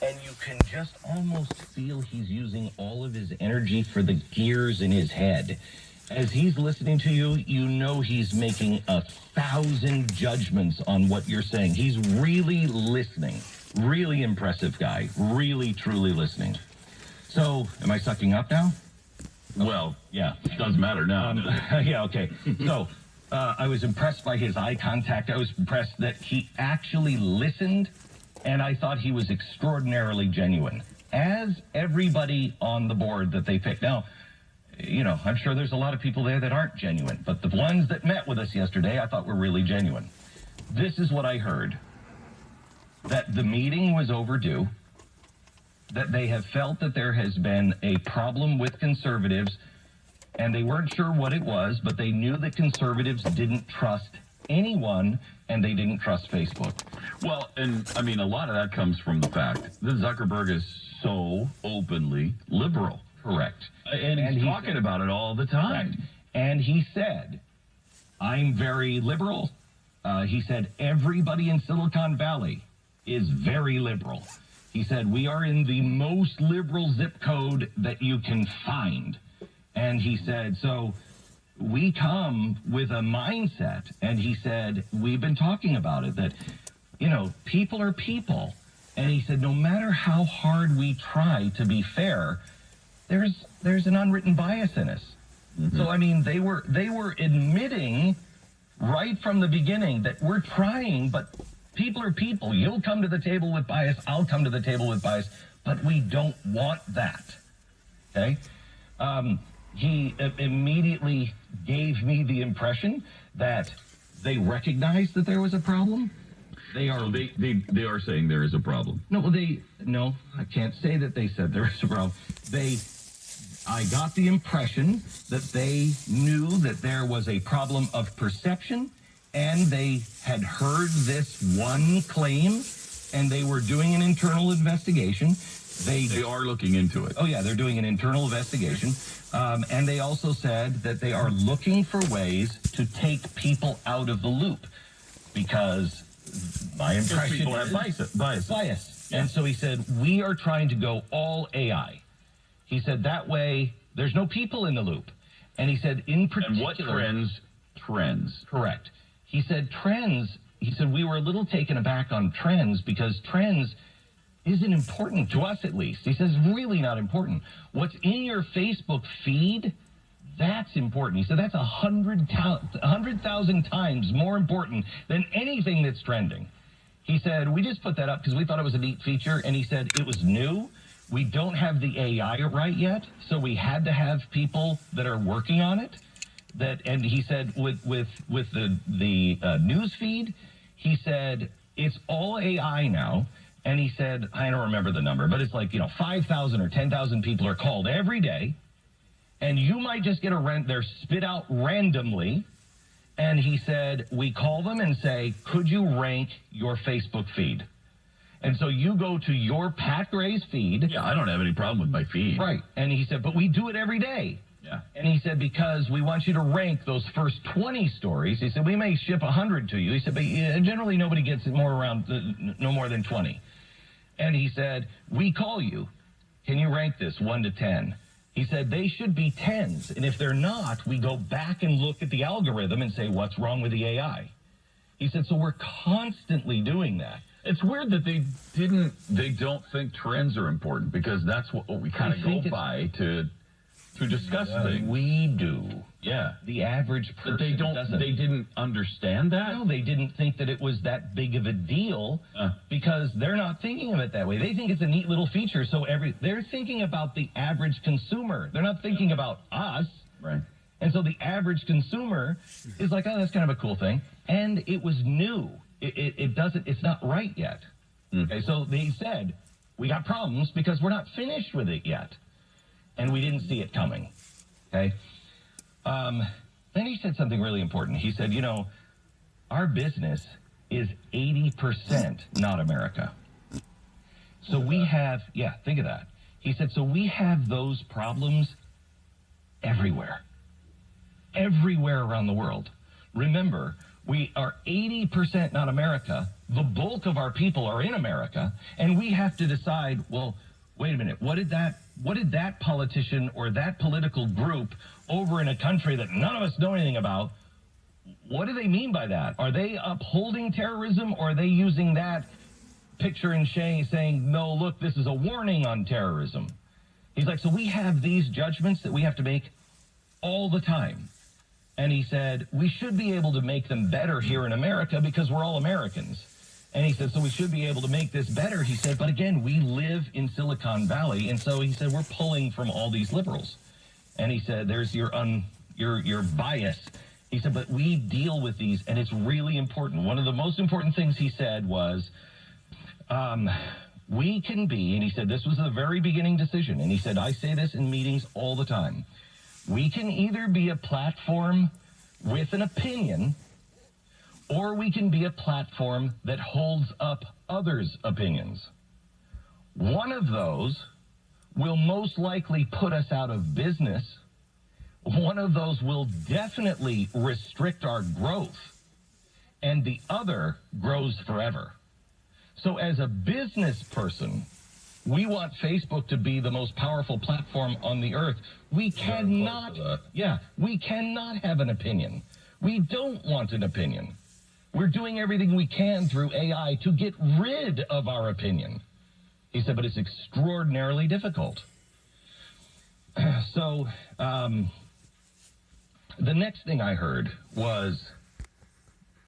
and you can just almost feel he's using all of his energy for the gears in his head. As he's listening to you, you know he's making 1,000 judgments on what you're saying. He's really listening. Really impressive guy. Really, truly listening. So, am I sucking up now? Well, yeah, it doesn't matter now. Yeah, okay. So, I was impressed by his eye contact. I was impressed that he actually listened, and I thought he was extraordinarily genuine, as everybody on the board that they picked. Now, you know, I'm sure there's a lot of people there that aren't genuine, but the ones that met with us yesterday, I thought were really genuine. This is what I heard. That the meeting was overdue, that they have felt that there has been a problem with conservatives, and they weren't sure what it was, but they knew that conservatives didn't trust anyone, and they didn't trust Facebook. Well, and I mean, a lot of that comes from the fact that Zuckerberg is so openly liberal. Correct. And he's talking about it all the time. Correct. And he said, I'm very liberal. He said, everybody in Silicon Valley is very liberal. He said, we are in the most liberal zip code that you can find. And he said, so we come with a mindset. And he said, we've been talking about it, that, you know, people are people. And he said, no matter how hard we try to be fair, there's an unwritten bias in us. Mm-hmm. So, I mean, they were admitting right from the beginning that we're trying, but people are people. You'll come to the table with bias, I'll come to the table with bias, but we don't want that. Okay? He immediately gave me the impression that they recognized that there was a problem. They are saying there is a problem. No, I can't say that they said there is a problem. I got the impression that they knew that there was a problem of perception, and they had heard this one claim, and they were doing an internal investigation. They are looking into it. Oh, yeah, they're doing an internal investigation. And they also said that they are looking for ways to take people out of the loop, because my impression people have bias. Yeah. And so he said, we are trying to go all AI. He said, that way, there's no people in the loop. And he said, in particular... And what trends? Correct. He said, trends, he said, we were a little taken aback on trends, because trends isn't important, to us at least. He says, really not important. What's in your Facebook feed, that's important. He said, that's 100,000 times more important than anything that's trending. He said, we just put that up because we thought it was a neat feature, and he said it was new. We don't have the AI right yet, so we had to have people that are working on it. And he said with the news feed, he said it's all AI now. And he said, I don't remember the number, but it's like, 5,000 or 10,000 people are called every day, and you might just get they're spit out randomly. And he said, we call them and say, could you rank your Facebook feed? And so you go to your Pat Gray's feed. Yeah, I don't have any problem with my feed. Right. And he said, but we do it every day. Yeah. And he said, because we want you to rank those first 20 stories. He said, we may ship 100 to you. He said, but generally nobody gets no more than 20. And he said, we call you. Can you rank this 1 to 10? He said, they should be 10s. And if they're not, we go back and look at the algorithm and say, what's wrong with the AI? He said, so we're constantly doing that. It's weird that they don't think trends are important, because that's what we kind of go by to discuss things. We do. Yeah. The average person doesn't. They didn't understand that? No, they didn't think that it was that big of a deal, because they're not thinking of it that way. They think it's a neat little feature, so they're thinking about the average consumer. They're not thinking about us. Right. And so the average consumer is like, oh, that's kind of a cool thing. And it was new. It's not right yet. Okay, so they said, we got problems because we're not finished with it yet. And we didn't see it coming. Okay? Then he said something really important. He said, our business is 80% not America. So we have, think of that. He said, so we have those problems everywhere. Everywhere around the world. Remember, We are 80% not America. The bulk of our people are in America, and we have to decide, well, wait a minute, what did that politician or that political group over in a country that none of us know anything about, what do they mean by that? Are they upholding terrorism, or are they using that picture and saying, no, look, this is a warning on terrorism? He's like, so we have these judgments that we have to make all the time. And he said, we should be able to make them better here in America because we're all Americans. And he said, so we should be able to make this better. He said, but again, we live in Silicon Valley. And so he said, we're pulling from all these liberals. And he said, there's your bias. He said, but we deal with these, and it's really important. One of the most important things he said was, we can be, and he said, this was the very beginning decision. And he said, I say this in meetings all the time. We can either be a platform with an opinion, or we can be a platform that holds up others' opinions. One of those will most likely put us out of business. One of those will definitely restrict our growth, and the other grows forever. So as a business person, we want Facebook to be the most powerful platform on the earth. We cannot have an opinion. We don't want an opinion. We're doing everything we can through AI to get rid of our opinion. He said, but it's extraordinarily difficult. So the next thing I heard was